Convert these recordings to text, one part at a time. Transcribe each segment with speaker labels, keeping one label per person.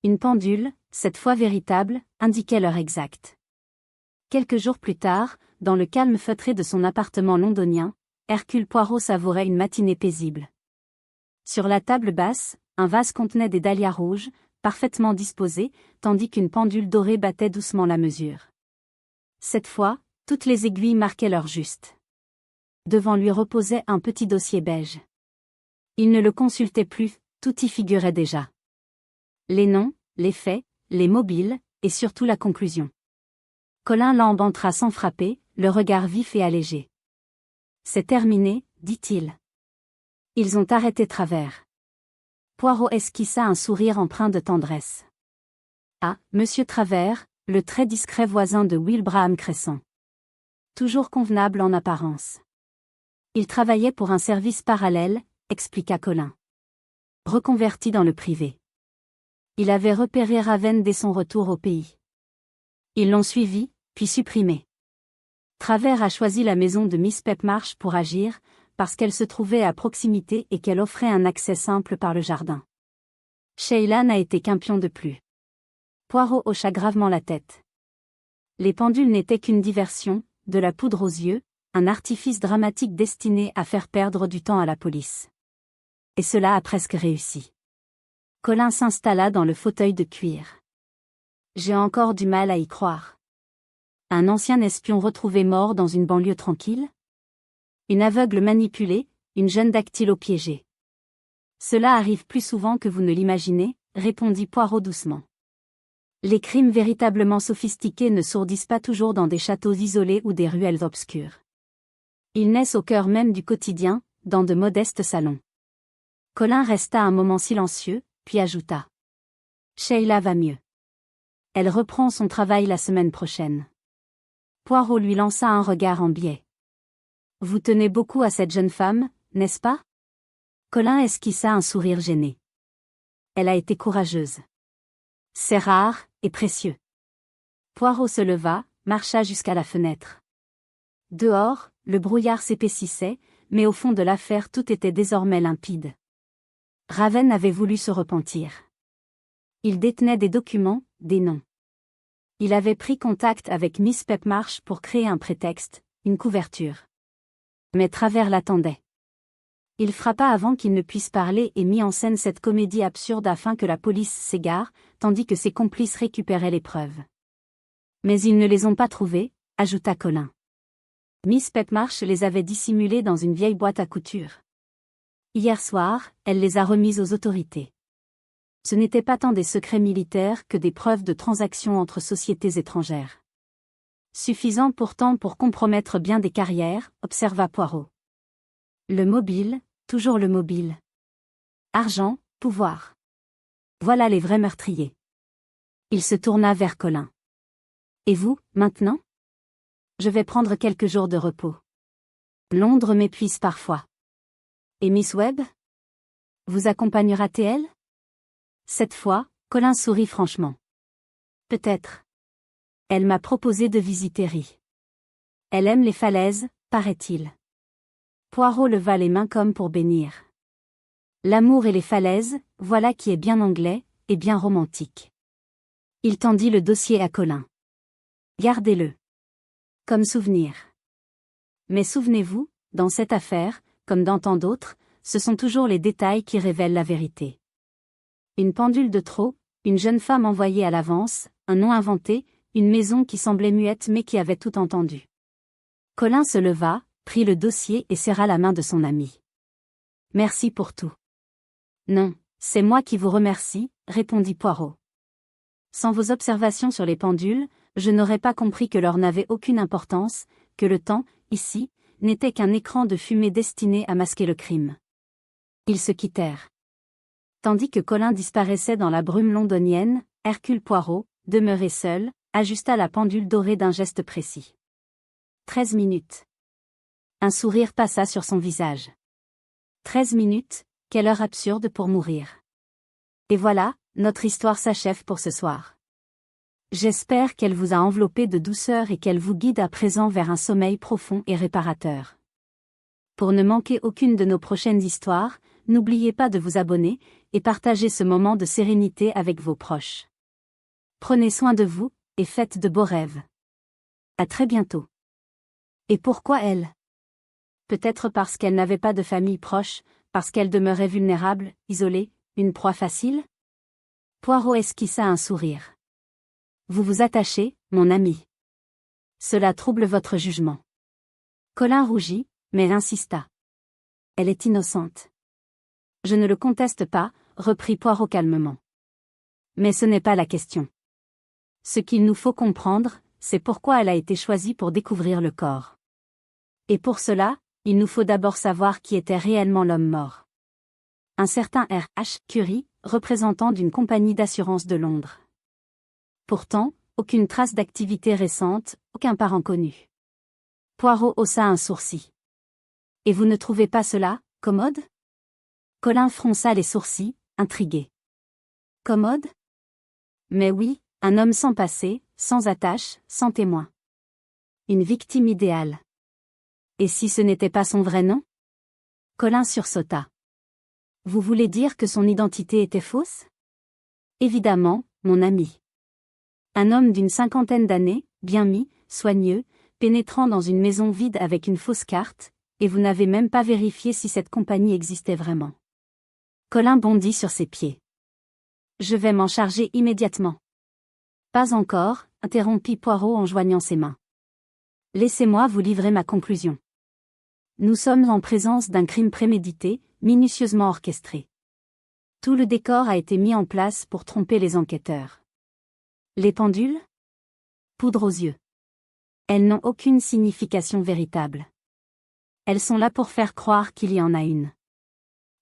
Speaker 1: Une pendule, cette fois véritable, indiquait l'heure exacte. Quelques jours plus tard, dans le calme feutré de son appartement londonien, Hercule Poirot savourait une matinée paisible. Sur la table basse, un vase contenait des dahlias rouges, parfaitement disposés, tandis qu'une pendule dorée battait doucement la mesure. Cette fois, toutes les aiguilles marquaient l'heure juste. Devant lui reposait un petit dossier beige. Il ne le consultait plus, tout y figurait déjà. Les noms, les faits, les mobiles, et surtout la conclusion. Colin Lamb entra sans frapper, le regard vif et allégé. « C'est terminé, dit-il. Ils ont arrêté Travers. » Poirot esquissa un sourire empreint de tendresse. « Ah, Monsieur Travers, le très discret voisin de Wilbraham Crescent. Toujours convenable en apparence. Il travaillait pour un service parallèle, expliqua Colin. Reconverti dans le privé. Il avait repéré Ravenne dès son retour au pays. Ils l'ont suivi, puis supprimé. Travers a choisi la maison de Miss Pepmarsh pour agir, parce qu'elle se trouvait à proximité et qu'elle offrait un accès simple par le jardin. Sheila n'a été qu'un pion de plus. Poirot hocha gravement la tête. Les pendules n'étaient qu'une diversion, de la poudre aux yeux, un artifice dramatique destiné à faire perdre du temps à la police. Et cela a presque réussi. Colin s'installa dans le fauteuil de cuir. J'ai encore du mal à y croire. Un ancien espion retrouvé mort dans une banlieue tranquille? Une aveugle manipulée, une jeune dactylo piégée. Cela arrive plus souvent que vous ne l'imaginez, répondit Poirot doucement. Les crimes véritablement sophistiqués ne sourdissent pas toujours dans des châteaux isolés ou des ruelles obscures. Ils naissent au cœur même du quotidien, dans de modestes salons. Colin resta un moment silencieux, puis ajouta. Sheila va mieux. Elle reprend son travail la semaine prochaine. Poirot lui lança un regard en biais. Vous tenez beaucoup à cette jeune femme, n'est-ce pas? Colin esquissa un sourire gêné. Elle a été courageuse. C'est rare, et précieux. Poirot se leva, marcha jusqu'à la fenêtre. Dehors, le brouillard s'épaississait, mais au fond de l'affaire tout était désormais limpide. Ravenne avait voulu se repentir. Il détenait des documents, des noms. Il avait pris contact avec Miss Pepmarsh pour créer un prétexte, une couverture. Mais Travers l'attendait. Il frappa avant qu'il ne puisse parler et mit en scène cette comédie absurde afin que la police s'égare, tandis que ses complices récupéraient les preuves. Mais ils ne les ont pas trouvées, ajouta Colin. Miss Pepmarsh les avait dissimulées dans une vieille boîte à couture. Hier soir, elle les a remises aux autorités. Ce n'était pas tant des secrets militaires que des preuves de transactions entre sociétés étrangères. Suffisant pourtant pour compromettre bien des carrières, observa Poirot. Le mobile, toujours le mobile. Argent, pouvoir. Voilà les vrais meurtriers. Il se tourna vers Colin. Et vous, maintenant? Je vais prendre quelques jours de repos. Londres m'épuise parfois. Et Miss Webb? Vous accompagnera-t-elle? Cette fois, Colin sourit franchement. Peut-être. Elle m'a proposé de visiter Ri. Elle aime les falaises, paraît-il. Poirot leva les mains comme pour bénir. L'amour et les falaises, voilà qui est bien anglais, et bien romantique. Il tendit le dossier à Colin. Gardez-le. Comme souvenir. Mais souvenez-vous, dans cette affaire, comme dans tant d'autres, ce sont toujours les détails qui révèlent la vérité. Une pendule de trop, une jeune femme envoyée à l'avance, un nom inventé, une maison qui semblait muette mais qui avait tout entendu. Colin se leva, prit le dossier et serra la main de son ami. Merci pour tout. Non, c'est moi qui vous remercie, répondit Poirot. Sans vos observations sur les pendules, je n'aurais pas compris que l'heure n'avait aucune importance, que le temps, ici, n'était qu'un écran de fumée destiné à masquer le crime. Ils se quittèrent. Tandis que Colin disparaissait dans la brume londonienne, Hercule Poirot, demeuré seul, ajusta la pendule dorée d'un geste précis. 13 minutes. Un sourire passa sur son visage. 13 minutes, quelle heure absurde pour mourir. Et voilà, notre histoire s'achève pour ce soir. J'espère qu'elle vous a enveloppé de douceur et qu'elle vous guide à présent vers un sommeil profond et réparateur. Pour ne manquer aucune de nos prochaines histoires, N'oubliez pas de vous abonner et partager ce moment de sérénité avec vos proches. Prenez soin de vous et faites de beaux rêves. À très bientôt. Et pourquoi elle? Peut-être parce qu'elle n'avait pas de famille proche, parce qu'elle demeurait vulnérable, isolée, une proie facile? Poirot esquissa un sourire. Vous vous attachez, mon ami. Cela trouble votre jugement. Colin rougit, mais insista. Elle est innocente. Je ne le conteste pas, reprit Poirot calmement. Mais ce n'est pas la question. Ce qu'il nous faut comprendre, c'est pourquoi elle a été choisie pour découvrir le corps. Et pour cela, il nous faut d'abord savoir qui était réellement l'homme mort. Un certain R.H. Curie, représentant d'une compagnie d'assurance de Londres. Pourtant, aucune trace d'activité récente, aucun parent connu. Poirot haussa un sourcil. Et vous ne trouvez pas cela commode? Colin fronça les sourcils, intrigué. Commode? Mais oui, un homme sans passé, sans attache, sans témoin. Une victime idéale. Et si ce n'était pas son vrai nom? Colin sursauta. Vous voulez dire que son identité était fausse? Évidemment, mon ami. Un homme d'une 50aine d'années, bien mis, soigneux, pénétrant dans une maison vide avec une fausse carte, et vous n'avez même pas vérifié si cette compagnie existait vraiment. Colin bondit sur ses pieds. Je vais m'en charger immédiatement. Pas encore, interrompit Poirot en joignant ses mains. Laissez-moi vous livrer ma conclusion. Nous sommes en présence d'un crime prémédité, minutieusement orchestré. Tout le décor a été mis en place pour tromper les enquêteurs. Les pendules? Poudre aux yeux. Elles n'ont aucune signification véritable. Elles sont là pour faire croire qu'il y en a une.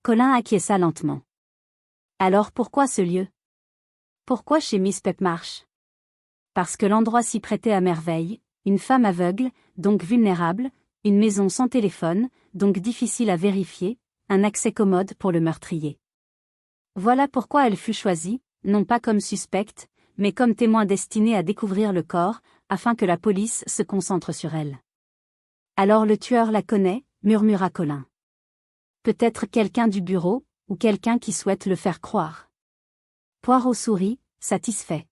Speaker 1: Colin acquiesça lentement. Alors pourquoi ce lieu? Pourquoi chez Miss Pepmarsh? Parce que l'endroit s'y prêtait à merveille, une femme aveugle, donc vulnérable, une maison sans téléphone, donc difficile à vérifier, un accès commode pour le meurtrier. Voilà pourquoi elle fut choisie, non pas comme suspecte, mais comme témoin destiné à découvrir le corps, afin que la police se concentre sur elle. Alors le tueur la connaît, murmura Colin. Peut-être quelqu'un du bureau, ou quelqu'un qui souhaite le faire croire. Poirot sourit, satisfait.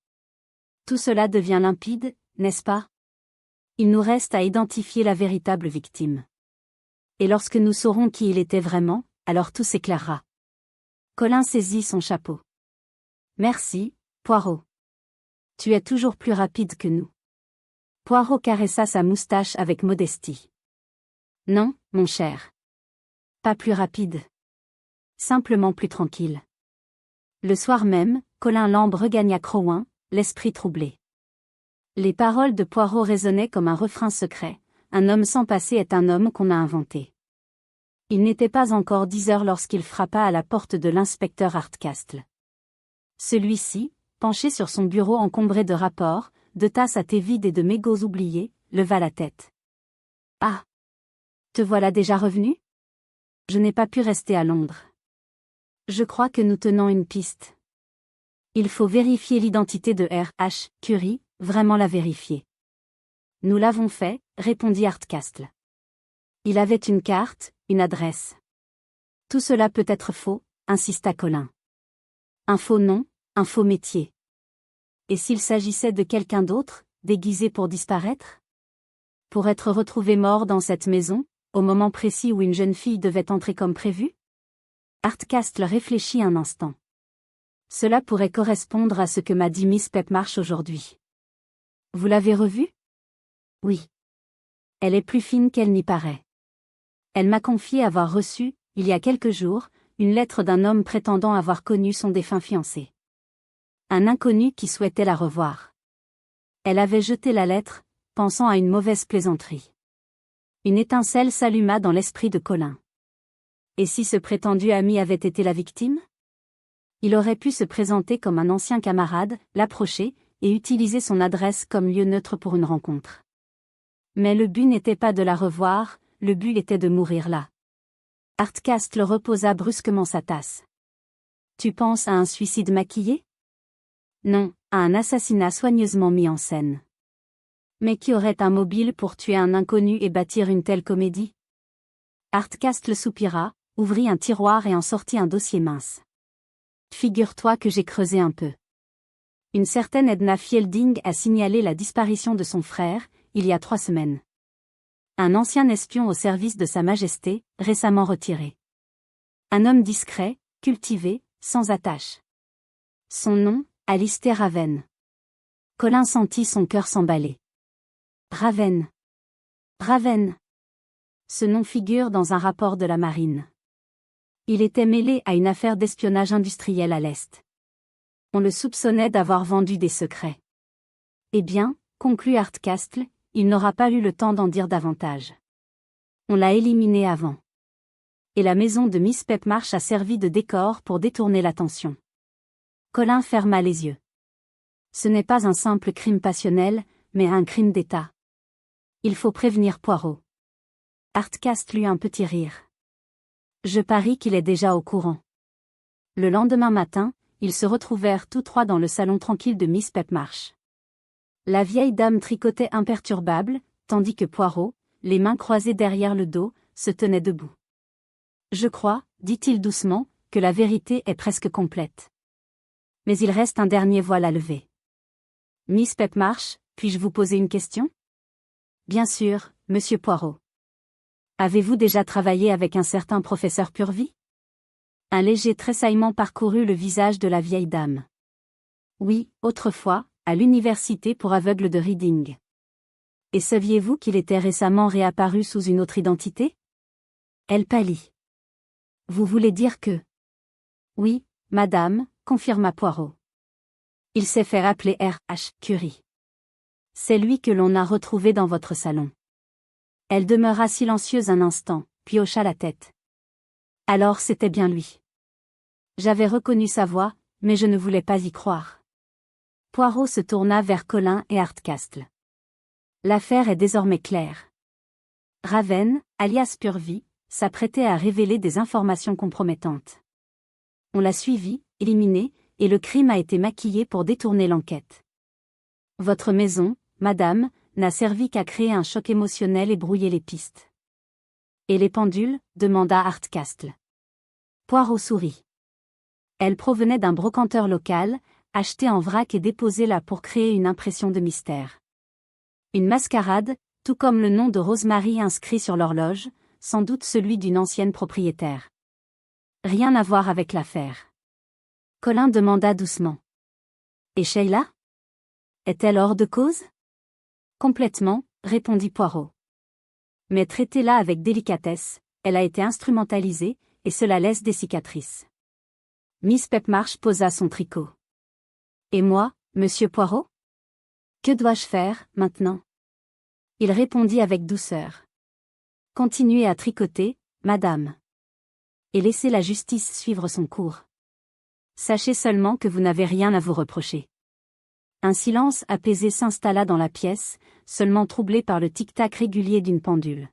Speaker 1: Tout cela devient limpide, n'est-ce pas? Il nous reste à identifier la véritable victime. Et lorsque nous saurons qui il était vraiment, alors tout s'éclairera. Colin saisit son chapeau. Merci, Poirot. Tu es toujours plus rapide que nous. Poirot caressa sa moustache avec modestie. Non, mon cher. Pas plus rapide. Simplement plus tranquille. Le soir même, Colin Lambe regagna Crowin, l'esprit troublé. Les paroles de Poirot résonnaient comme un refrain secret. Un homme sans passé est un homme qu'on a inventé. Il n'était pas encore 10 heures lorsqu'il frappa à la porte de l'inspecteur Hardcastle. Celui-ci, penché sur son bureau encombré de rapports, de tasses à thé vides et de mégots oubliés, leva la tête. « Ah! Te voilà déjà revenu? Je n'ai pas pu rester à Londres. Je crois que nous tenons une piste. Il faut vérifier l'identité de R.H. Curie, vraiment la vérifier. » Nous l'avons fait, répondit Hardcastle. Il avait une carte, une adresse. Tout cela peut être faux, insista Colin. Un faux nom, un faux métier. Et s'il s'agissait de quelqu'un d'autre, déguisé pour disparaître? Pour être retrouvé mort dans cette maison, au moment précis où une jeune fille devait entrer comme prévu? Hardcastle réfléchit un instant. Cela pourrait correspondre à ce que m'a dit Miss Pepmarsh aujourd'hui. Vous l'avez revue? Oui. Elle est plus fine qu'elle n'y paraît. Elle m'a confié avoir reçu, il y a quelques jours, une lettre d'un homme prétendant avoir connu son défunt fiancé. Un inconnu qui souhaitait la revoir. Elle avait jeté la lettre, pensant à une mauvaise plaisanterie. Une étincelle s'alluma dans l'esprit de Colin. Et si ce prétendu ami avait été la victime? Il aurait pu se présenter comme un ancien camarade, l'approcher, et utiliser son adresse comme lieu neutre pour une rencontre. Mais le but n'était pas de la revoir, le but était de mourir là. Hardcastle reposa brusquement sa tasse. Tu penses à un suicide maquillé? Non, à un assassinat soigneusement mis en scène. Mais qui aurait un mobile pour tuer un inconnu et bâtir une telle comédie? Hardcastle soupira, ouvrit un tiroir et en sortit un dossier mince. Figure-toi que j'ai creusé un peu. Une certaine Edna Fielding a signalé la disparition de son frère, il y a 3 semaines. Un ancien espion au service de Sa Majesté, récemment retiré. Un homme discret, cultivé, sans attache. Son nom, Alistair Raven. Colin sentit son cœur s'emballer. Raven. Raven. Ce nom figure dans un rapport de la marine. Il était mêlé à une affaire d'espionnage industriel à l'Est. On le soupçonnait d'avoir vendu des secrets. Eh bien, conclut Hardcastle, il n'aura pas eu le temps d'en dire davantage. On l'a éliminé avant. Et la maison de Miss Pepmarsh a servi de décor pour détourner l'attention. Colin ferma les yeux. Ce n'est pas un simple crime passionnel, mais un crime d'État. Il faut prévenir Poirot. Hardcastle eut un petit rire. Je parie qu'il est déjà au courant. Le lendemain matin, ils se retrouvèrent tous trois dans le salon tranquille de Miss Pepmarsh. La vieille dame tricotait imperturbable, tandis que Poirot, les mains croisées derrière le dos, se tenait debout. Je crois, dit-il doucement, que la vérité est presque complète. Mais il reste un dernier voile à lever. Miss Pepmarsh, puis-je vous poser une question? Bien sûr, monsieur Poirot. Avez-vous déjà travaillé avec un certain professeur Purvis? Un léger tressaillement parcourut le visage de la vieille dame. Oui, autrefois, à l'université pour aveugles de Reading. Et saviez-vous qu'il était récemment réapparu sous une autre identité? Elle pâlit. Vous voulez dire que... Oui, madame, confirma Poirot. Il s'est fait appeler R.H. Curie. C'est lui que l'on a retrouvé dans votre salon. Elle demeura silencieuse un instant, puis hocha la tête. Alors c'était bien lui. J'avais reconnu sa voix, mais je ne voulais pas y croire. Poirot se tourna vers Colin et Hardcastle. L'affaire est désormais claire. Raven, alias Purvis, s'apprêtait à révéler des informations compromettantes. On l'a suivi, éliminé, et le crime a été maquillé pour détourner l'enquête. Votre maison, madame, n'a servi qu'à créer un choc émotionnel et brouiller les pistes. Et les pendules? Demanda Hardcastle. Poirot sourit. Elles provenaient d'un brocanteur local, acheté en vrac et déposé là pour créer une impression de mystère. Une mascarade, tout comme le nom de Rosemary inscrit sur l'horloge, sans doute celui d'une ancienne propriétaire. Rien à voir avec l'affaire. Colin demanda doucement. Et Sheila? Est-elle hors de cause? Complètement, répondit Poirot. Mais traitez-la avec délicatesse, elle a été instrumentalisée, et cela laisse des cicatrices. Miss Pepmarsh posa son tricot. Et moi, monsieur Poirot? Que dois-je faire, maintenant? Il répondit avec douceur. Continuez à tricoter, madame. Et laissez la justice suivre son cours. Sachez seulement que vous n'avez rien à vous reprocher. Un silence apaisé s'installa dans la pièce, seulement troublé par le tic-tac régulier d'une pendule.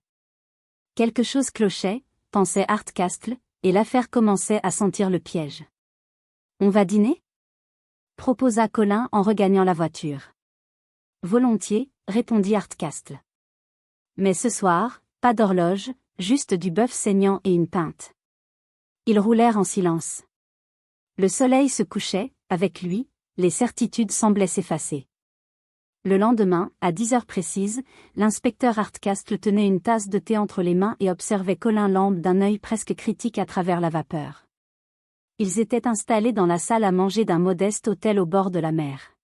Speaker 1: Quelque chose clochait, pensait Hardcastle, et l'affaire commençait à sentir le piège. On va dîner? Proposa Colin en regagnant la voiture. Volontiers, répondit Hardcastle. Mais ce soir, pas d'horloge, juste du bœuf saignant et une pinte. Ils roulèrent en silence. Le soleil se couchait, avec lui, les certitudes semblaient s'effacer. Le lendemain, à 10 heures précises, l'inspecteur Hardcastle tenait une tasse de thé entre les mains et observait Colin Lamb d'un œil presque critique à travers la vapeur. Ils étaient installés dans la salle à manger d'un modeste hôtel au bord de la mer.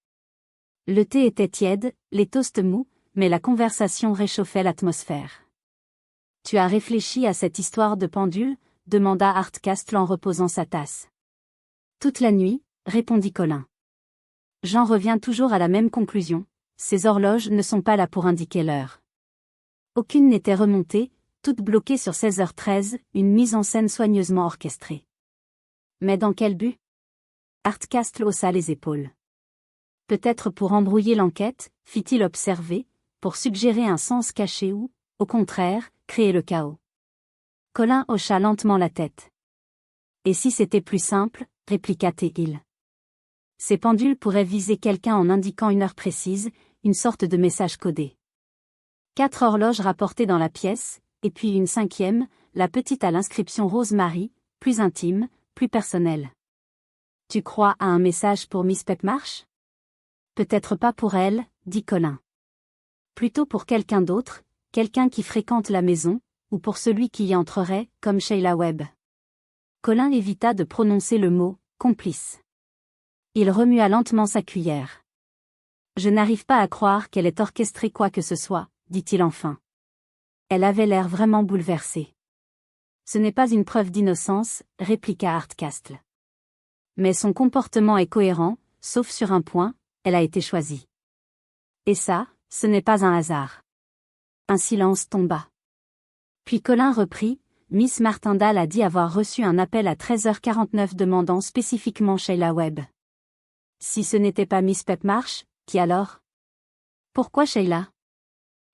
Speaker 1: Le thé était tiède, les toasts mous, mais la conversation réchauffait l'atmosphère. « Tu as réfléchi à cette histoire de pendule ?» demanda Hardcastle en reposant sa tasse. « Toute la nuit » répondit Colin. « J'en reviens toujours à la même conclusion, ces horloges ne sont pas là pour indiquer l'heure. » Aucune n'était remontée, toutes bloquées sur 16h13, une mise en scène soigneusement orchestrée. Mais dans quel but? Hardcastle haussa les épaules. Peut-être pour embrouiller l'enquête, fit-il observer, pour suggérer un sens caché ou, au contraire, créer le chaos. Colin hocha lentement la tête. Et si c'était plus simple, répliqua-t-il. Ces pendules pourraient viser quelqu'un en indiquant une heure précise, une sorte de message codé. 4 horloges rapportées dans la pièce, et puis une 5e, la petite à l'inscription Rosemary, plus intime, plus personnelle. Tu crois à un message pour Miss Pepmarsh? Peut-être pas pour elle, dit Colin. Plutôt pour quelqu'un d'autre, quelqu'un qui fréquente la maison, ou pour celui qui y entrerait, comme Sheila Webb. Colin évita de prononcer le mot « complice ». Il remua lentement sa cuillère. Je n'arrive pas à croire qu'elle ait orchestré quoi que ce soit, dit-il enfin. Elle avait l'air vraiment bouleversée. Ce n'est pas une preuve d'innocence, répliqua Hardcastle. Mais son comportement est cohérent, sauf sur un point, elle a été choisie. Et ça, ce n'est pas un hasard. Un silence tomba. Puis Colin reprit, Miss Martindale a dit avoir reçu un appel à 13h49 demandant spécifiquement Sheila Webb. Si ce n'était pas Miss Pepmarsh, qui alors? Pourquoi Sheila?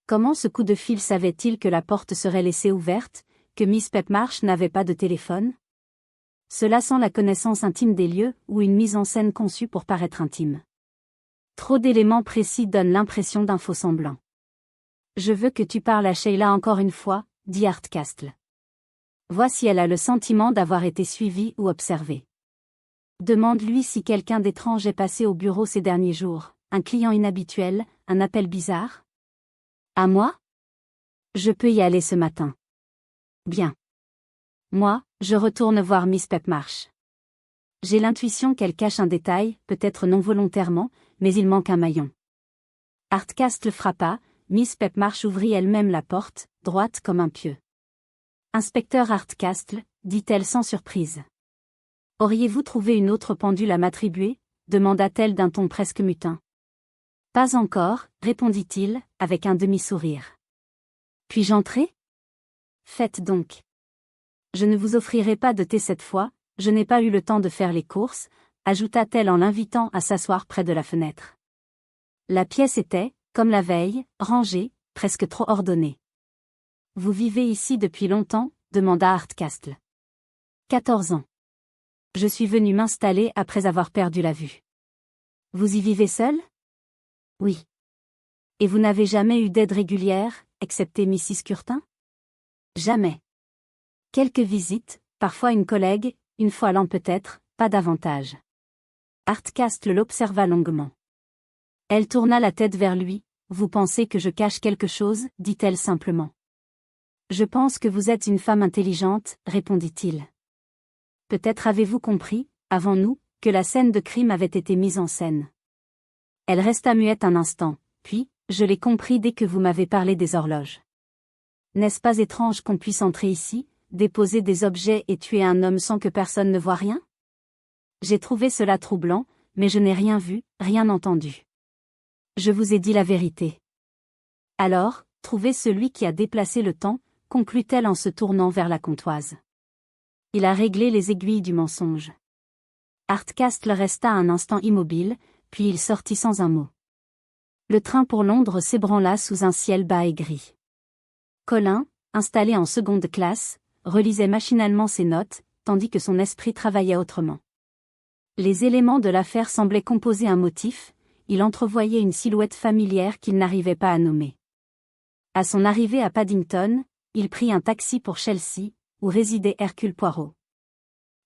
Speaker 1: Comment ce coup de fil savait-il que la porte serait laissée ouverte, que Miss Pepmarsh n'avait pas de téléphone? Cela sent la connaissance intime des lieux ou une mise en scène conçue pour paraître intime. Trop d'éléments précis donnent l'impression d'un faux semblant. Je veux que tu parles à Sheila encore une fois, dit Hardcastle. Vois si elle a le sentiment d'avoir été suivie ou observée. Demande-lui si quelqu'un d'étrange est passé au bureau ces derniers jours, un client inhabituel, un appel bizarre. À moi? Je peux y aller ce matin. Bien. Moi, je retourne voir Miss Pepmarsh. J'ai l'intuition qu'elle cache un détail, peut-être non volontairement, mais il manque un maillon. Hardcastle frappa, Miss Pepmarsh ouvrit elle-même la porte, droite comme un pieu. Inspecteur Hardcastle, dit-elle sans surprise. Auriez-vous trouvé une autre pendule à m'attribuer? Demanda-t-elle d'un ton presque mutin. Pas encore, répondit-il, avec un demi-sourire. Puis-je entrer? Faites donc. Je ne vous offrirai pas de thé cette fois, je n'ai pas eu le temps de faire les courses, ajouta-t-elle en l'invitant à s'asseoir près de la fenêtre. La pièce était, comme la veille, rangée, presque trop ordonnée. Vous vivez ici depuis longtemps? Demanda Hardcastle. 14 ans. Je suis venu m'installer après avoir perdu la vue. Vous y vivez seul? Oui. Et vous n'avez jamais eu d'aide régulière, excepté Mrs. Curtin? Jamais. Quelques visites, parfois une collègue, une fois l'an peut-être, pas davantage. Hardcastle l'observa longuement. Elle tourna la tête vers lui. Vous pensez que je cache quelque chose? Dit-elle simplement. Je pense que vous êtes une femme intelligente, répondit-il. Peut-être avez-vous compris, avant nous, que la scène de crime avait été mise en scène. Elle resta muette un instant, puis, je l'ai compris dès que vous m'avez parlé des horloges. N'est-ce pas étrange qu'on puisse entrer ici, déposer des objets et tuer un homme sans que personne ne voie rien? J'ai trouvé cela troublant, mais je n'ai rien vu, rien entendu. Je vous ai dit la vérité. Alors, trouvez celui qui a déplacé le temps, conclut-elle en se tournant vers la comptoise. Il a réglé les aiguilles du mensonge. Hardcastle resta un instant immobile, puis il sortit sans un mot. Le train pour Londres s'ébranla sous un ciel bas et gris. Colin, installé en seconde classe, relisait machinalement ses notes, tandis que son esprit travaillait autrement. Les éléments de l'affaire semblaient composer un motif, il entrevoyait une silhouette familière qu'il n'arrivait pas à nommer. À son arrivée à Paddington, il prit un taxi pour Chelsea, où résidait Hercule Poirot.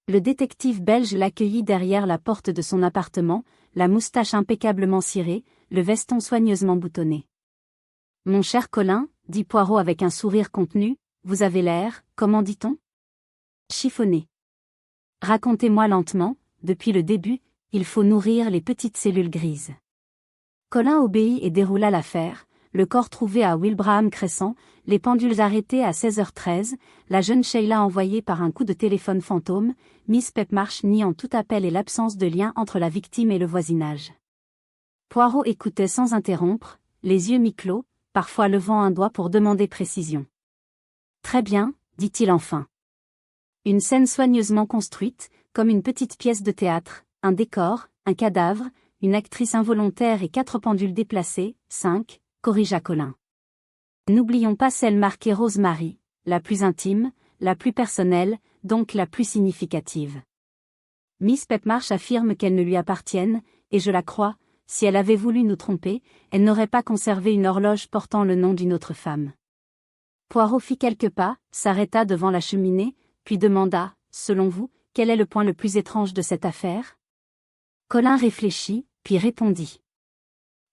Speaker 1: Le détective belge l'accueillit derrière la porte de son appartement, la moustache impeccablement cirée, le veston soigneusement boutonné. « Mon cher Colin, dit Poirot avec un sourire contenu, vous avez l'air, comment dit-on? Chiffonné. Racontez-moi lentement, depuis le début, il faut nourrir les petites cellules grises. » Colin obéit et déroula l'affaire, le corps trouvé à Wilbraham Crescent, les pendules arrêtées à 16h13, la jeune Sheila envoyée par un coup de téléphone fantôme, Miss Pepmarsh niant tout appel et l'absence de lien entre la victime et le voisinage. Poirot écoutait sans interrompre, les yeux mi-clos, parfois levant un doigt pour demander précision. Très bien, dit-il enfin. Une scène soigneusement construite, comme une petite pièce de théâtre, un décor, un cadavre, une actrice involontaire et 4 pendules déplacées, 5, corrigea Colin. N'oublions pas celle marquée Rosemary, la plus intime, la plus personnelle, donc la plus significative. Miss Pepmarsh affirme qu'elle ne lui appartienne, et je la crois, si elle avait voulu nous tromper, elle n'aurait pas conservé une horloge portant le nom d'une autre femme. Poirot fit quelques pas, s'arrêta devant la cheminée, puis demanda, selon vous, quel est le point le plus étrange de cette affaire? Colin réfléchit, puis répondit.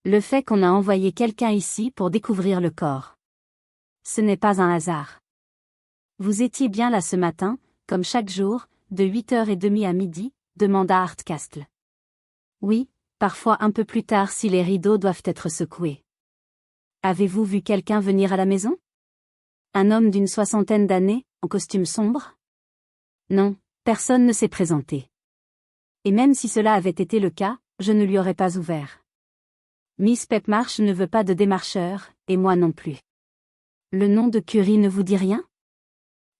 Speaker 1: Le fait qu'on a envoyé quelqu'un ici pour découvrir le corps. Ce n'est pas un hasard. Vous étiez bien là ce matin, comme chaque jour, de 8h30 à midi, demanda Hardcastle. Oui, parfois un peu plus tard si les rideaux doivent être secoués. Avez-vous vu quelqu'un venir à la maison? Un homme d'une 60aine d'années, en costume sombre? Non, personne ne s'est présenté. Et même si cela avait été le cas, je ne lui aurais pas ouvert. Miss Pepmarsh ne veut pas de démarcheur, et moi non plus. Le nom de Curie ne vous dit rien?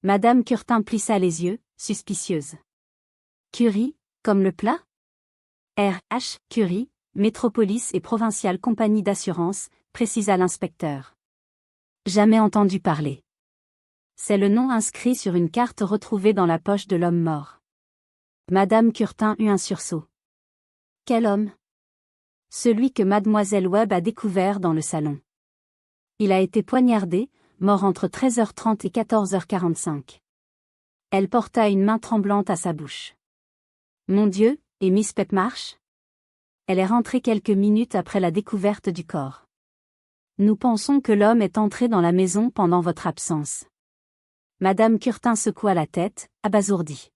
Speaker 1: Madame Curtin plissa les yeux, suspicieuse. Curie, comme le plat? R.H. Curie, Métropolis et Provinciale Compagnie d'Assurance, précisa l'inspecteur. Jamais entendu parler. C'est le nom inscrit sur une carte retrouvée dans la poche de l'homme mort. Madame Curtin eut un sursaut. Quel homme? Celui que mademoiselle Webb a découvert dans le salon. Il a été poignardé, mort entre 13h30 et 14h45. Elle porta une main tremblante à sa bouche. Mon Dieu, et Miss Pepmarsh? Elle est rentrée quelques minutes après la découverte du corps. Nous pensons que l'homme est entré dans la maison pendant votre absence. Madame Curtin secoua la tête, abasourdie.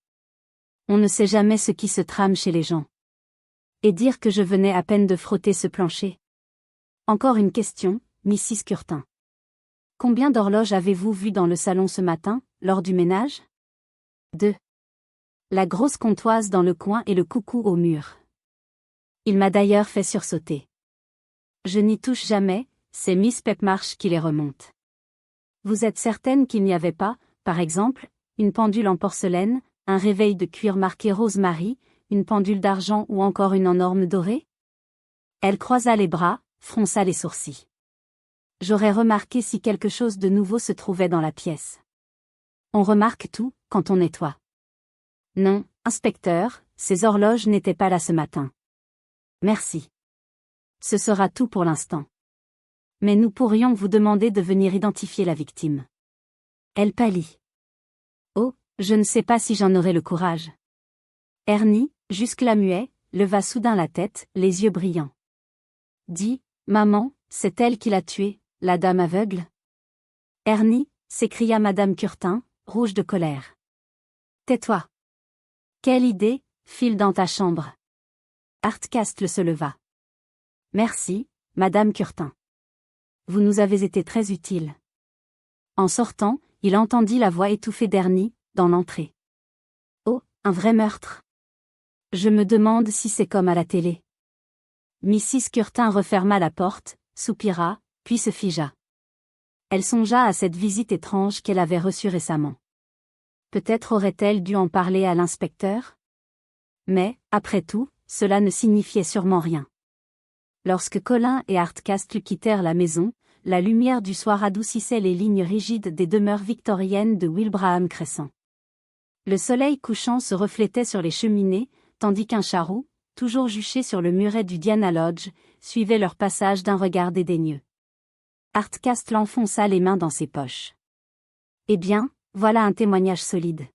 Speaker 1: On ne sait jamais ce qui se trame chez les gens. Et dire que je venais à peine de frotter ce plancher. Encore une question, Mrs. Curtin. Combien d'horloges avez-vous vues dans le salon ce matin, lors du ménage? 2. La grosse comptoise dans le coin et le coucou au mur. Il m'a d'ailleurs fait sursauter. Je n'y touche jamais, c'est Miss Pepmarsh qui les remonte. Vous êtes certaine qu'il n'y avait pas, par exemple, une pendule en porcelaine, un réveil de cuir marqué Rosemary, une pendule d'argent ou encore une en orme dorée? Elle croisa les bras, fronça les sourcils. J'aurais remarqué si quelque chose de nouveau se trouvait dans la pièce. On remarque tout, quand on nettoie. Non, inspecteur, ces horloges n'étaient pas là ce matin. Merci. Ce sera tout pour l'instant. Mais nous pourrions vous demander de venir identifier la victime. Elle pâlit. Oh, je ne sais pas si j'en aurai le courage. Ernie, jusque-là muet, leva soudain la tête, les yeux brillants. Dis, maman, c'est elle qui l'a tué, la dame aveugle? Ernie, s'écria madame Curtin, rouge de colère. Tais-toi. Quelle idée, file dans ta chambre. Hardcastle se leva. Merci, madame Curtin. Vous nous avez été très utile. En sortant, il entendit la voix étouffée d'Ernie, dans l'entrée. Oh, un vrai meurtre. Je me demande si c'est comme à la télé. Mrs. Curtin referma la porte, soupira, puis se figea. Elle songea à cette visite étrange qu'elle avait reçue récemment. Peut-être aurait-elle dû en parler à l'inspecteur? Mais, après tout, cela ne signifiait sûrement rien. Lorsque Colin et Hardcastle quittèrent la maison, la lumière du soir adoucissait les lignes rigides des demeures victoriennes de Wilbraham Crescent. Le soleil couchant se reflétait sur les cheminées, tandis qu'un charroux, toujours juché sur le muret du Diana Lodge, suivait leur passage d'un regard dédaigneux. Hardcastle enfonça les mains dans ses poches. Eh bien, voilà un témoignage solide.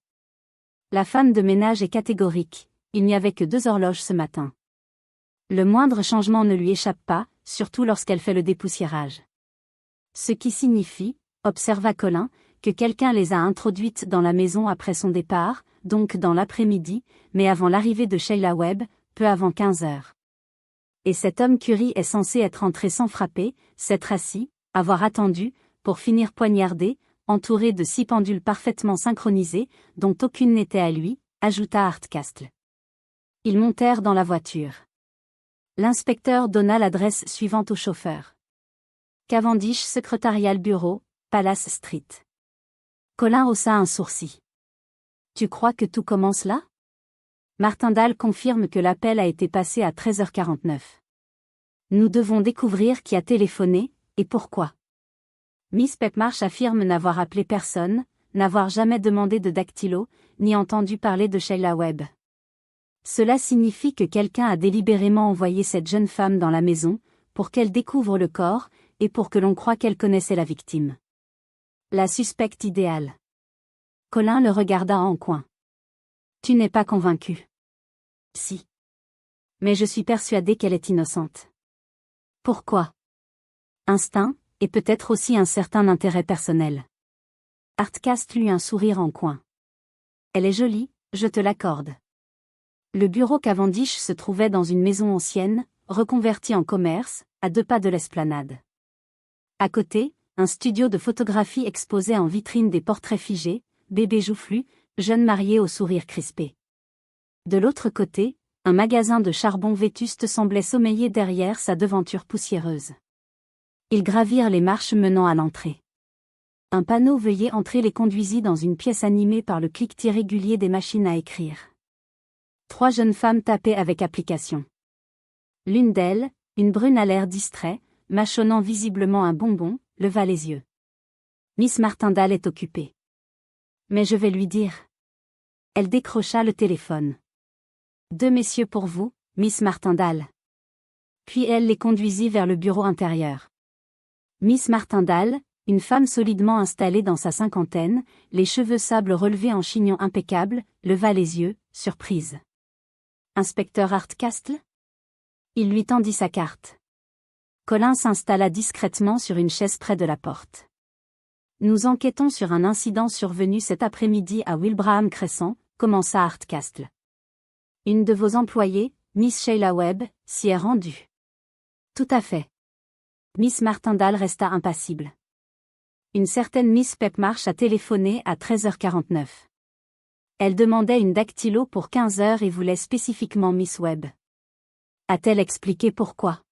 Speaker 1: La femme de ménage est catégorique, il n'y avait que 2 horloges ce matin. Le moindre changement ne lui échappe pas, surtout lorsqu'elle fait le dépoussiérage. Ce qui signifie, observa Colin, que quelqu'un les a introduites dans la maison après son départ, donc dans l'après-midi, mais avant l'arrivée de Sheila Webb, peu avant 15 heures. Et cet homme Curie est censé être entré sans frapper, s'être assis, avoir attendu, pour finir poignardé, entouré de 6 pendules parfaitement synchronisées, dont aucune n'était à lui, ajouta Hardcastle. Ils montèrent dans la voiture. L'inspecteur donna l'adresse suivante au chauffeur. Cavendish Secretarial Bureau, Palace Street. Colin haussa un sourcil. Tu crois que tout commence là? Martindale confirme que l'appel a été passé à 13h49. Nous devons découvrir qui a téléphoné, et pourquoi. Miss Pepmarsh affirme n'avoir appelé personne, n'avoir jamais demandé de dactylo, ni entendu parler de Sheila Webb. Cela signifie que quelqu'un a délibérément envoyé cette jeune femme dans la maison, pour qu'elle découvre le corps, et pour que l'on croie qu'elle connaissait la victime. La suspecte idéale. Colin le regarda en coin. Tu n'es pas convaincu? Si. Mais je suis persuadé qu'elle est innocente. Pourquoi? Instinct, et peut-être aussi un certain intérêt personnel. Hardcastle eut un sourire en coin. Elle est jolie, je te l'accorde. Le bureau Cavendish se trouvait dans une maison ancienne, reconvertie en commerce, à 2 pas de l'esplanade. À côté, un studio de photographie exposait en vitrine des portraits figés, bébés joufflus, jeunes mariés au sourire crispé. De l'autre côté, un magasin de charbon vétuste semblait sommeiller derrière sa devanture poussiéreuse. Ils gravirent les marches menant à l'entrée. Un panneau veuillez entrer les conduisit dans une pièce animée par le cliquetis régulier des machines à écrire. 3 jeunes femmes tapaient avec application. L'une d'elles, une brune à l'air distrait, mâchonnant visiblement un bonbon, leva les yeux. Miss Martindale est occupée. Mais je vais lui dire. Elle décrocha le téléphone. 2 messieurs pour vous, Miss Martindale. Puis elle les conduisit vers le bureau intérieur. Miss Martindale, une femme solidement installée dans sa cinquantaine, les cheveux sable relevés en chignon impeccable, leva les yeux, surprise. Inspecteur Hardcastle? Il lui tendit sa carte. Colin s'installa discrètement sur une chaise près de la porte. Nous enquêtons sur un incident survenu cet après-midi à Wilbraham Crescent, commença Hardcastle. Une de vos employées, Miss Sheila Webb, s'y est rendue. Tout à fait. Miss Martindale resta impassible. Une certaine Miss Pepmarsh a téléphoné à 13h49. Elle demandait une dactylo pour 15h et voulait spécifiquement Miss Webb. A-t-elle expliqué pourquoi?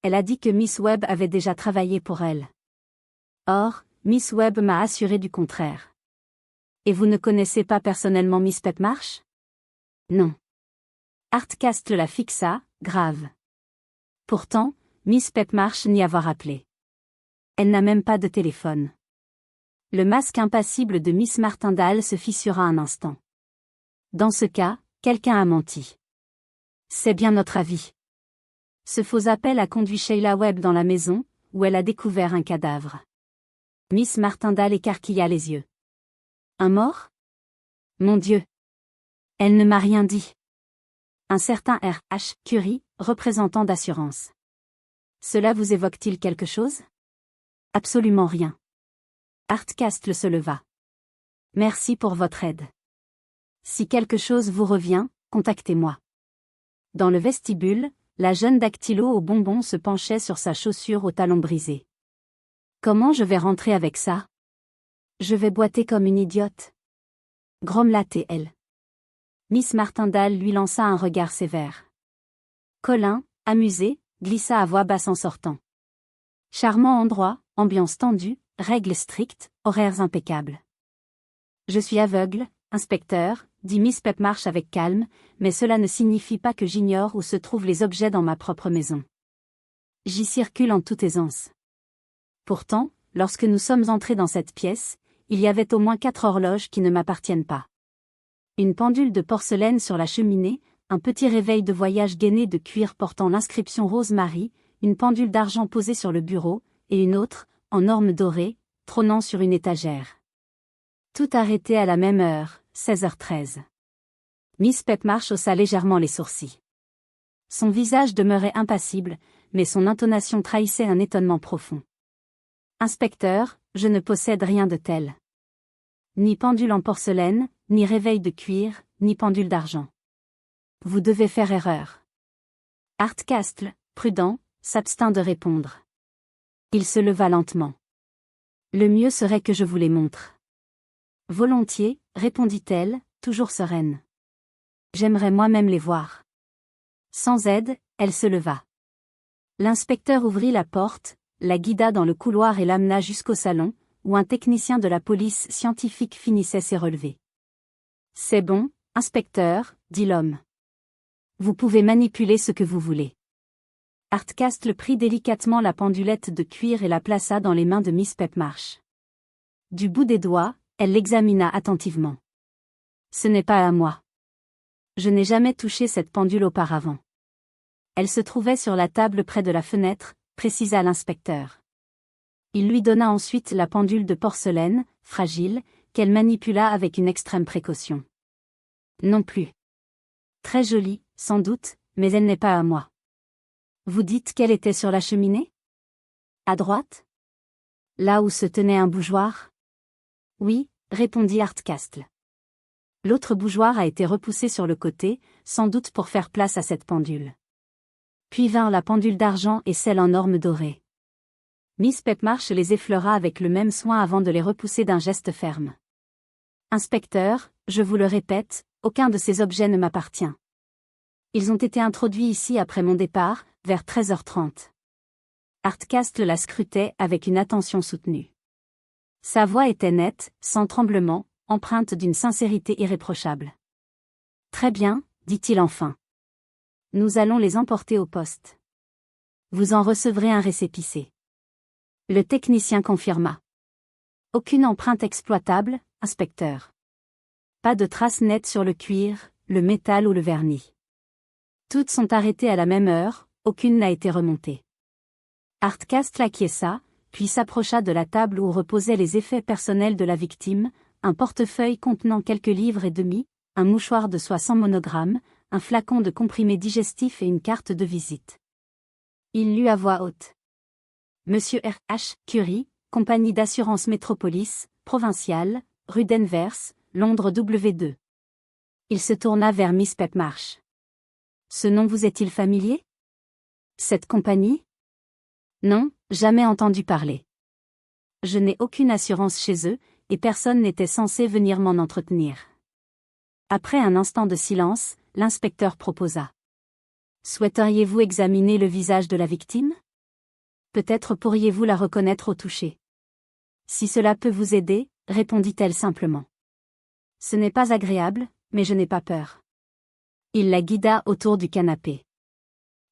Speaker 1: Elle a dit que Miss Webb avait déjà travaillé pour elle. Or, Miss Webb m'a assuré du contraire. Et vous ne connaissez pas personnellement Miss Pepmarsh? Non. Hardcastle la fixa, grave. Pourtant, Miss Pepmarsh n'y avoir appelé. Elle n'a même pas de téléphone. Le masque impassible de Miss Martindale se fissura un instant. Dans ce cas, quelqu'un a menti. C'est bien notre avis. Ce faux appel a conduit Sheila Webb dans la maison, où elle a découvert un cadavre. Miss Martindale écarquilla les yeux. Un mort? Mon Dieu! Elle ne m'a rien dit. Un certain R.H. Curie, représentant d'assurance. Cela vous évoque-t-il quelque chose? Absolument rien. Hardcastle se leva. Merci pour votre aide. Si quelque chose vous revient, contactez-moi. Dans le vestibule, la jeune dactylo au bonbon se penchait sur sa chaussure au talon brisé. Comment je vais rentrer avec ça? Je vais boiter comme une idiote. Grommela-t-elle. Miss Martindale lui lança un regard sévère. Colin, amusé, glissa à voix basse en sortant. Charmant endroit, ambiance tendue, règles strictes, horaires impeccables. Je suis aveugle, inspecteur, dit Miss Pepmarsh avec calme, mais cela ne signifie pas que j'ignore où se trouvent les objets dans ma propre maison. J'y circule en toute aisance. Pourtant, lorsque nous sommes entrés dans cette pièce, il y avait au moins 4 horloges qui ne m'appartiennent pas. Une pendule de porcelaine sur la cheminée, un petit réveil de voyage gainé de cuir portant l'inscription Rosemary, une pendule d'argent posée sur le bureau, et une autre, en orme doré, trônant sur une étagère. Tout arrêté à la même heure, 16h13. Miss Pepmarsh haussa légèrement les sourcils. Son visage demeurait impassible, mais son intonation trahissait un étonnement profond. Inspecteur, je ne possède rien de tel. Ni pendule en porcelaine, ni réveil de cuir, ni pendule d'argent. Vous devez faire erreur. Hardcastle, prudent, s'abstint de répondre. Il se leva lentement. Le mieux serait que je vous les montre. Volontiers, répondit-elle, toujours sereine. J'aimerais moi-même les voir. Sans aide, elle se leva. L'inspecteur ouvrit la porte, la guida dans le couloir et l'amena jusqu'au salon, où un technicien de la police scientifique finissait ses relevés. C'est bon, inspecteur, dit l'homme. Vous pouvez manipuler ce que vous voulez. Hardcastle prit délicatement la pendulette de cuir et la plaça dans les mains de Miss Pepmarsh. Du bout des doigts, elle l'examina attentivement. Ce n'est pas à moi. Je n'ai jamais touché cette pendule auparavant. Elle se trouvait sur la table près de la fenêtre, précisa l'inspecteur. Il lui donna ensuite la pendule de porcelaine, fragile, qu'elle manipula avec une extrême précaution. Non plus. Très jolie, sans doute, mais elle n'est pas à moi. Vous dites qu'elle était sur la cheminée? À droite? Là où se tenait un bougeoir? Oui, répondit Hardcastle. L'autre bougeoir a été repoussé sur le côté, sans doute pour faire place à cette pendule. Puis vinrent la pendule d'argent et celle en orme doré. Miss Pepmarsh les effleura avec le même soin avant de les repousser d'un geste ferme. Inspecteur, je vous le répète, aucun de ces objets ne m'appartient. Ils ont été introduits ici après mon départ, vers 13h30. Hardcastle la scrutait avec une attention soutenue. Sa voix était nette, sans tremblement, empreinte d'une sincérité irréprochable. Très bien, dit-il enfin. Nous allons les emporter au poste. Vous en recevrez un récépissé. Le technicien confirma. Aucune empreinte exploitable, inspecteur. Pas de traces nettes sur le cuir, le métal ou le vernis. Toutes sont arrêtées à la même heure, aucune n'a été remontée. Hardcastle acquiesça, puis s'approcha de la table où reposaient les effets personnels de la victime, un portefeuille contenant quelques livres et demi, un mouchoir de soie sans monogramme, un flacon de comprimés digestifs et une carte de visite. Il lut à voix haute. Monsieur R. H. Curie, compagnie d'assurance Métropolis, provinciale, rue Denvers, Londres W2. Il se tourna vers Miss Pepmarsh. Ce nom vous est-il familier? Cette compagnie? Non, jamais entendu parler. Je n'ai aucune assurance chez eux, et personne n'était censé venir m'en entretenir. Après un instant de silence, l'inspecteur proposa. Souhaiteriez-vous examiner le visage de la victime? Peut-être pourriez-vous la reconnaître au toucher. Si cela peut vous aider, répondit-elle simplement. Ce n'est pas agréable, mais je n'ai pas peur. Il la guida autour du canapé.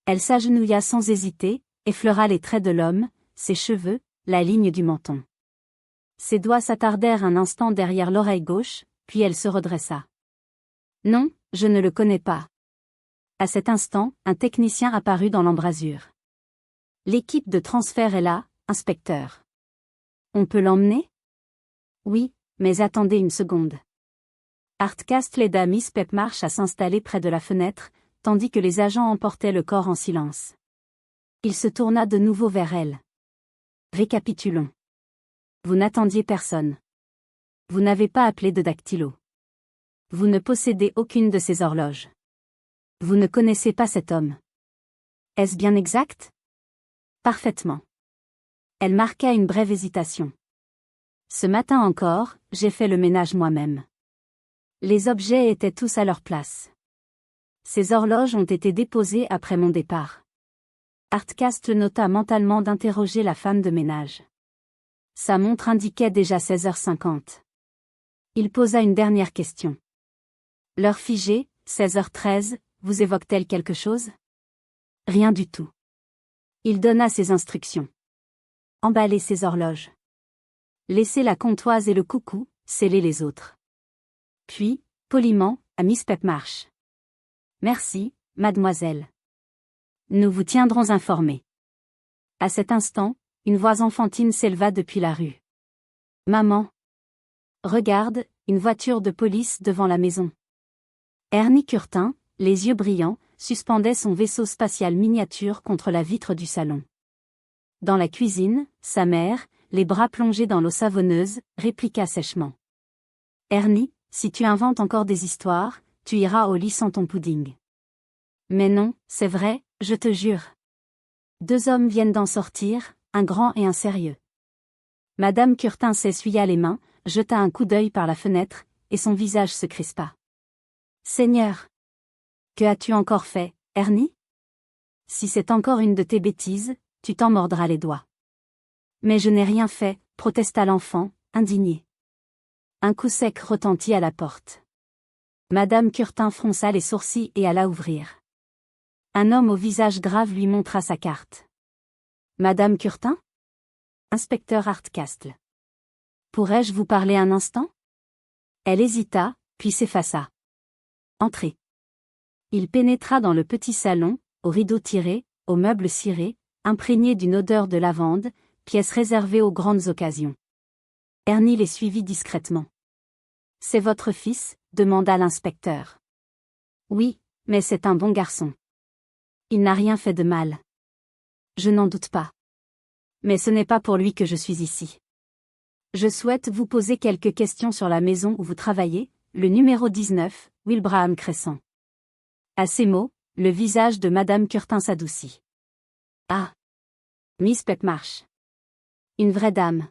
Speaker 1: Elle s'agenouilla sans hésiter, effleura les traits de l'homme, ses cheveux, la ligne du menton. Ses doigts s'attardèrent un instant derrière l'oreille gauche, puis elle se redressa. Non, je ne le connais pas. À cet instant, un technicien apparut dans l'embrasure. L'équipe de transfert est là, inspecteur. On peut l'emmener? Oui, mais attendez une seconde. Hardcastle aida Miss Pepmarsh à s'installer près de la fenêtre, tandis que les agents emportaient le corps en silence. Il se tourna de nouveau vers elle. Récapitulons. Vous n'attendiez personne. Vous n'avez pas appelé de dactylo. Vous ne possédez aucune de ces horloges. Vous ne connaissez pas cet homme. Est-ce bien exact? Parfaitement. Elle marqua une brève hésitation. Ce matin encore, j'ai fait le ménage moi-même. Les objets étaient tous à leur place. Ces horloges ont été déposées après mon départ. Hardcastle nota mentalement d'interroger la femme de ménage. Sa montre indiquait déjà 16h50. Il posa une dernière question. L'heure figée, 16h13, vous évoque-t-elle quelque chose? Rien du tout. Il donna ses instructions. Emballez ces horloges. Laissez la comptoise et le coucou, scellez les autres. Puis, poliment, à Miss Pepmarsh. Merci, mademoiselle. Nous vous tiendrons informés. À cet instant, une voix enfantine s'éleva depuis la rue. Maman. Regarde, une voiture de police devant la maison. Ernie Curtin, les yeux brillants, suspendait son vaisseau spatial miniature contre la vitre du salon. Dans la cuisine, sa mère, les bras plongés dans l'eau savonneuse, répliqua sèchement. Ernie, si tu inventes encore des histoires, tu iras au lit sans ton pudding. Mais non, c'est vrai, je te jure. 2 hommes viennent d'en sortir, un grand et un sérieux. Madame Curtin s'essuya les mains, jeta un coup d'œil par la fenêtre, et son visage se crispa. Seigneur! Que as-tu encore fait, Ernie? Si c'est encore une de tes bêtises, tu t'en mordras les doigts. Mais je n'ai rien fait, protesta l'enfant, indigné. Un coup sec retentit à la porte. Madame Curtin fronça les sourcils et alla ouvrir. Un homme au visage grave lui montra sa carte. Madame Curtin? Inspecteur Hardcastle. Pourrais-je vous parler un instant? Elle hésita, puis s'effaça. Entrez. Il pénétra dans le petit salon, aux rideaux tirés, aux meubles cirés, imprégnés d'une odeur de lavande, pièce réservée aux grandes occasions. Ernie les suivit discrètement. « C'est votre fils ?» demanda l'inspecteur. « Oui, mais c'est un bon garçon. Il n'a rien fait de mal. »« Je n'en doute pas. Mais ce n'est pas pour lui que je suis ici. Je souhaite vous poser quelques questions sur la maison où vous travaillez, le numéro 19, Wilbraham Crescent. » À ces mots, le visage de Madame Curtin s'adoucit. « Ah ! Miss Pepmarsh. Une vraie dame.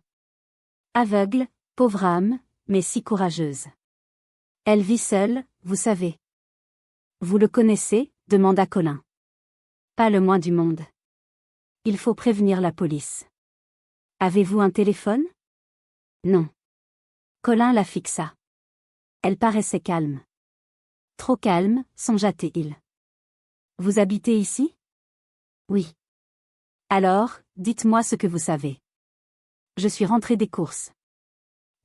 Speaker 1: Aveugle, pauvre âme, mais si courageuse. Elle vit seule, vous savez. »« Vous le connaissez ?» demanda Colin. « Pas le moins du monde. Il faut prévenir la police. »« Avez-vous un téléphone ?» ?»« Non. » Colin la fixa. Elle paraissait calme. Trop calme, songea-t-il. « Vous habitez ici ? » ?»« Oui. »« Alors, dites-moi ce que vous savez. » »« Je suis rentré des courses.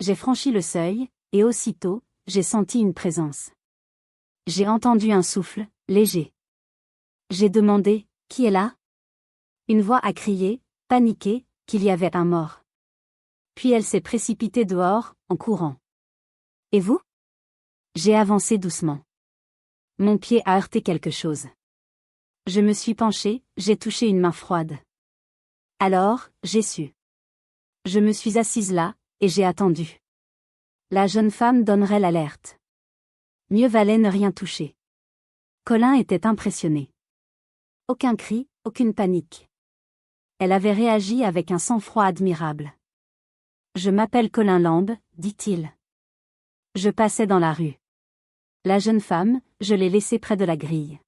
Speaker 1: J'ai franchi le seuil, et aussitôt, j'ai senti une présence. J'ai entendu un souffle, léger. J'ai demandé, « Qui est là ?» Une voix a crié, paniquée, qu'il y avait un mort. Puis elle s'est précipitée dehors, en courant. Et vous ? J'ai avancé doucement. Mon pied a heurté quelque chose. Je me suis penché, j'ai touché une main froide. Alors, j'ai su. Je me suis assise là, et j'ai attendu. La jeune femme donnerait l'alerte. Mieux valait ne rien toucher. Colin était impressionné. Aucun cri, aucune panique. Elle avait réagi avec un sang-froid admirable. « Je m'appelle Colin Lamb, » dit-il. Je passais dans la rue. La jeune femme, je l'ai laissée près de la grille.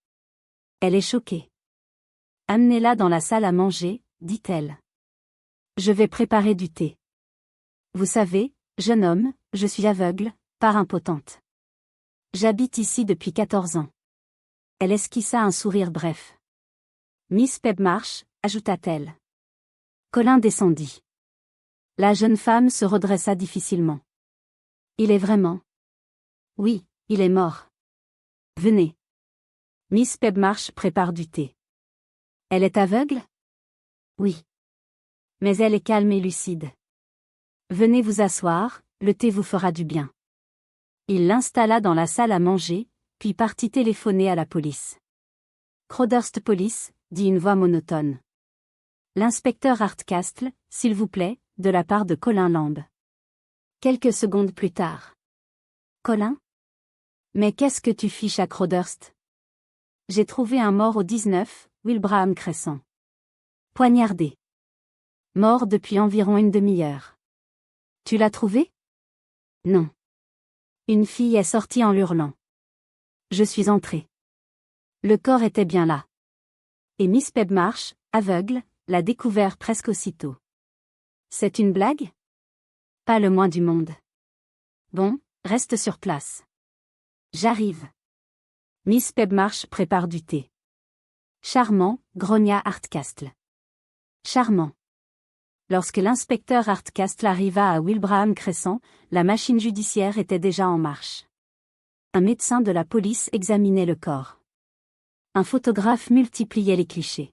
Speaker 1: Elle est choquée. « Amenez-la dans la salle à manger, » dit-elle. Je vais préparer du thé. Vous savez, jeune homme, je suis aveugle, par impotente. J'habite ici depuis 14 ans. Elle esquissa un sourire bref. Miss Pepmarsh, ajouta-t-elle. Colin descendit. La jeune femme se redressa difficilement. Il est vraiment ? Oui, il est mort. Venez. Miss Pepmarsh prépare du thé. Elle est aveugle ? Oui. Mais elle est calme et lucide. Venez vous asseoir, le thé vous fera du bien. Il l'installa dans la salle à manger, puis partit téléphoner à la police. Crowhurst Police, dit une voix monotone. L'inspecteur Hardcastle, s'il vous plaît, de la part de Colin Lamb. Quelques secondes plus tard. Colin ? Mais qu'est-ce que tu fiches à Crowhurst ? J'ai trouvé un mort au 19, Wilbraham Crescent. Poignardé. Mort depuis environ une demi-heure. Tu l'as trouvé ? Non. Une fille est sortie en hurlant. Je suis entrée. Le corps était bien là. Et Miss Pepmarsh, aveugle, l'a découvert presque aussitôt. C'est une blague ? Pas le moins du monde. Bon, reste sur place. J'arrive. Miss Pepmarsh prépare du thé. Charmant, grogna Hardcastle. Charmant. Lorsque l'inspecteur Hardcastle arriva à Wilbraham Crescent, la machine judiciaire était déjà en marche. Un médecin de la police examinait le corps. Un photographe multipliait les clichés.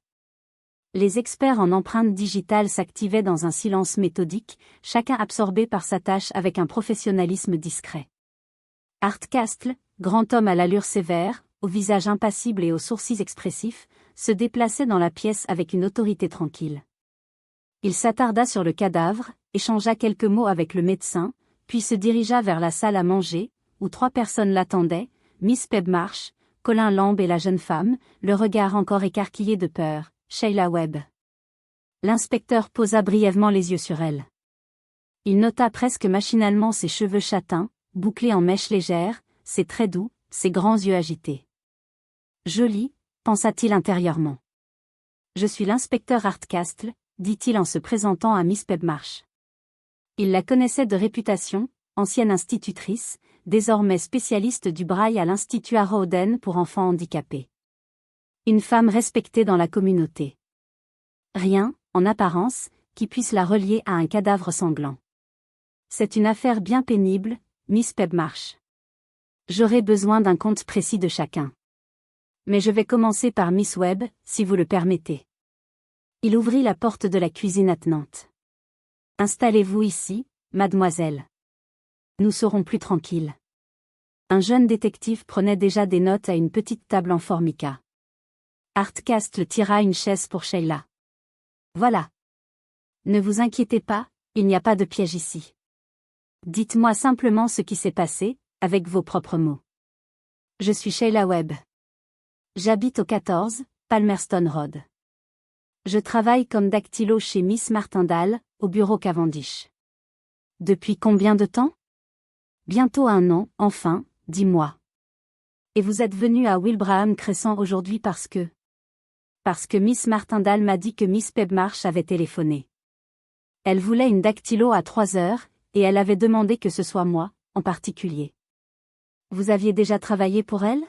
Speaker 1: Les experts en empreintes digitales s'activaient dans un silence méthodique, chacun absorbé par sa tâche avec un professionnalisme discret. Hardcastle, grand homme à l'allure sévère, au visage impassible et aux sourcils expressifs, se déplaçait dans la pièce avec une autorité tranquille. Il s'attarda sur le cadavre, échangea quelques mots avec le médecin, puis se dirigea vers la salle à manger, où 3 personnes l'attendaient, Miss Pepmarsh, Colin Lamb et la jeune femme, le regard encore écarquillé de peur, Sheila Webb. L'inspecteur posa brièvement les yeux sur elle. Il nota presque machinalement ses cheveux châtains, bouclés en mèches légères, ses traits doux, ses grands yeux agités. Jolie, pensa-t-il intérieurement. Je suis l'inspecteur Hardcastle, dit-il en se présentant à Miss Pepmarsh. Il la connaissait de réputation, ancienne institutrice, désormais spécialiste du braille à l'Institut Harrowden pour enfants handicapés. Une femme respectée dans la communauté. Rien, en apparence, qui puisse la relier à un cadavre sanglant. C'est une affaire bien pénible, Miss Pepmarsh. J'aurai besoin d'un compte précis de chacun. Mais je vais commencer par Miss Webb, si vous le permettez. Il ouvrit la porte de la cuisine attenante. Installez-vous ici, mademoiselle. Nous serons plus tranquilles. Un jeune détective prenait déjà des notes à une petite table en formica. Hardcastle tira une chaise pour Sheila. Voilà. Ne vous inquiétez pas, il n'y a pas de piège ici. Dites-moi simplement ce qui s'est passé, avec vos propres mots. Je suis Sheila Webb. J'habite au 14, Palmerston Road. Je travaille comme dactylo chez Miss Martindale, au bureau Cavendish. Depuis combien de temps? Bientôt 1 an, enfin, dis-moi. Et vous êtes venu à Wilbraham Crescent aujourd'hui parce que Miss Martindale m'a dit que Miss Pebmarsh avait téléphoné. Elle voulait une dactylo à 3 heures, et elle avait demandé que ce soit moi, en particulier. Vous aviez déjà travaillé pour elle?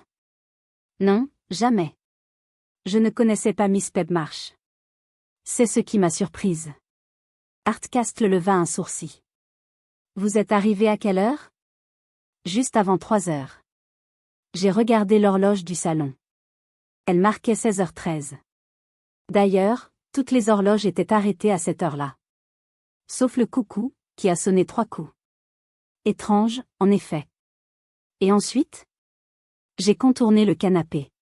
Speaker 1: Non, jamais. Je ne connaissais pas Miss Pebmarsh. C'est ce qui m'a surprise. Hardcastle leva un sourcil. Vous êtes arrivé à quelle heure? Juste avant 3 heures. J'ai regardé l'horloge du salon. Elle marquait 16h13. D'ailleurs, toutes les horloges étaient arrêtées à cette heure-là. Sauf le coucou, qui a sonné 3 coups. Étrange, en effet. Et ensuite? J'ai contourné le canapé.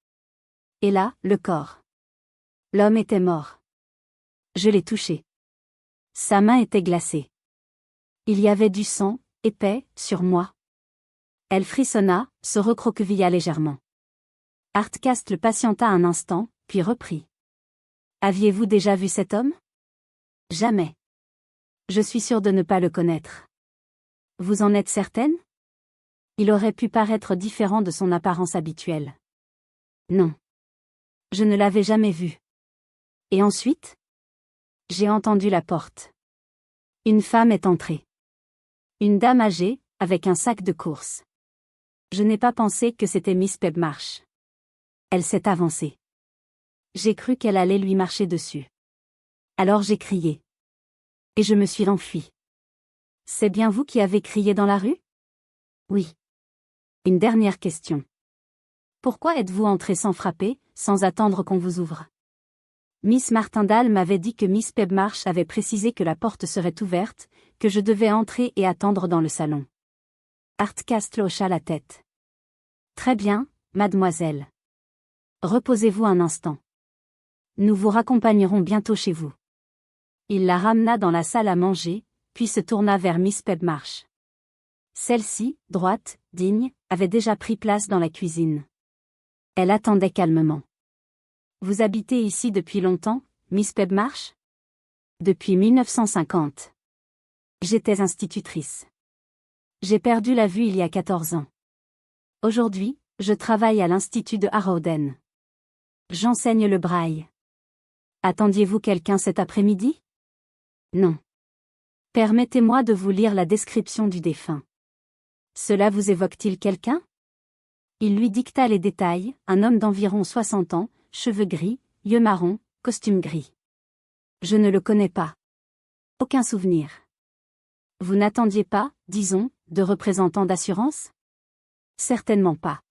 Speaker 1: Et là, le corps. L'homme était mort. Je l'ai touché. Sa main était glacée. Il y avait du sang, épais, sur moi. Elle frissonna, se recroquevilla légèrement. Hardcastle patienta un instant, puis reprit. Aviez-vous déjà vu cet homme? Jamais. Je suis sûre de ne pas le connaître. Vous en êtes certaine? Il aurait pu paraître différent de son apparence habituelle. Non. Je ne l'avais jamais vu. Et ensuite? J'ai entendu la porte. Une femme est entrée. Une dame âgée, avec un sac de course. Je n'ai pas pensé que c'était Miss Pebmarsh. Elle s'est avancée. J'ai cru qu'elle allait lui marcher dessus. Alors j'ai crié. Et je me suis enfuie. C'est bien vous qui avez crié dans la rue? Oui. Une dernière question. Pourquoi êtes-vous entré sans frapper, sans attendre qu'on vous ouvre? Miss Martindale m'avait dit que Miss Pebmarsh avait précisé que la porte serait ouverte, que je devais entrer et attendre dans le salon. Hardcastle hocha la tête. Très bien, mademoiselle. Reposez-vous un instant. Nous vous raccompagnerons bientôt chez vous. Il la ramena dans la salle à manger, puis se tourna vers Miss Pebmarsh. Celle-ci, droite, digne, avait déjà pris place dans la cuisine. Elle attendait calmement. Vous habitez ici depuis longtemps, Miss Pebmarsh? Depuis 1950. J'étais institutrice. J'ai perdu la vue il y a 14 ans. Aujourd'hui, je travaille à l'Institut de Harrowden. J'enseigne le braille. Attendiez-vous quelqu'un cet après-midi? Non. Permettez-moi de vous lire la description du défunt. Cela vous évoque-t-il quelqu'un? Il lui dicta les détails, un homme d'environ 60 ans, cheveux gris, yeux marrons, costume gris. Je ne le connais pas. Aucun souvenir. Vous n'attendiez pas, disons, de représentant d'assurance? Certainement pas.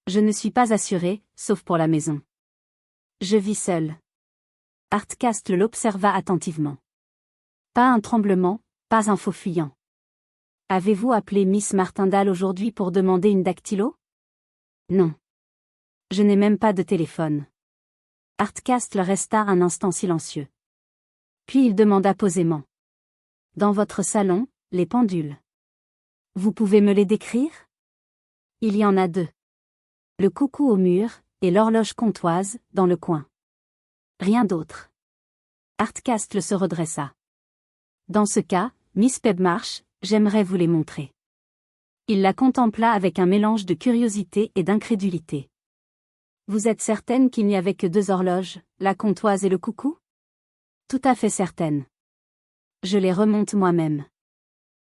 Speaker 1: Je ne suis pas assuré, sauf pour la maison. Je vis seul. Hardcastle l'observa attentivement. Pas un tremblement, pas un faux fuyant. Avez-vous appelé Miss Martindale aujourd'hui pour demander une dactylo? Non. Je n'ai même pas de téléphone. Hardcastle resta un instant silencieux. Puis il demanda posément. Dans votre salon, les pendules. Vous pouvez me les décrire? Il y en a 2. Le coucou au mur, et l'horloge comptoise, dans le coin. Rien d'autre. Hardcastle se redressa. Dans ce cas, Miss Pebmarsh, j'aimerais vous les montrer. Il la contempla avec un mélange de curiosité et d'incrédulité. Vous êtes certaine qu'il n'y avait que 2 horloges, la comptoise et le coucou? Tout à fait certaine. Je les remonte moi-même.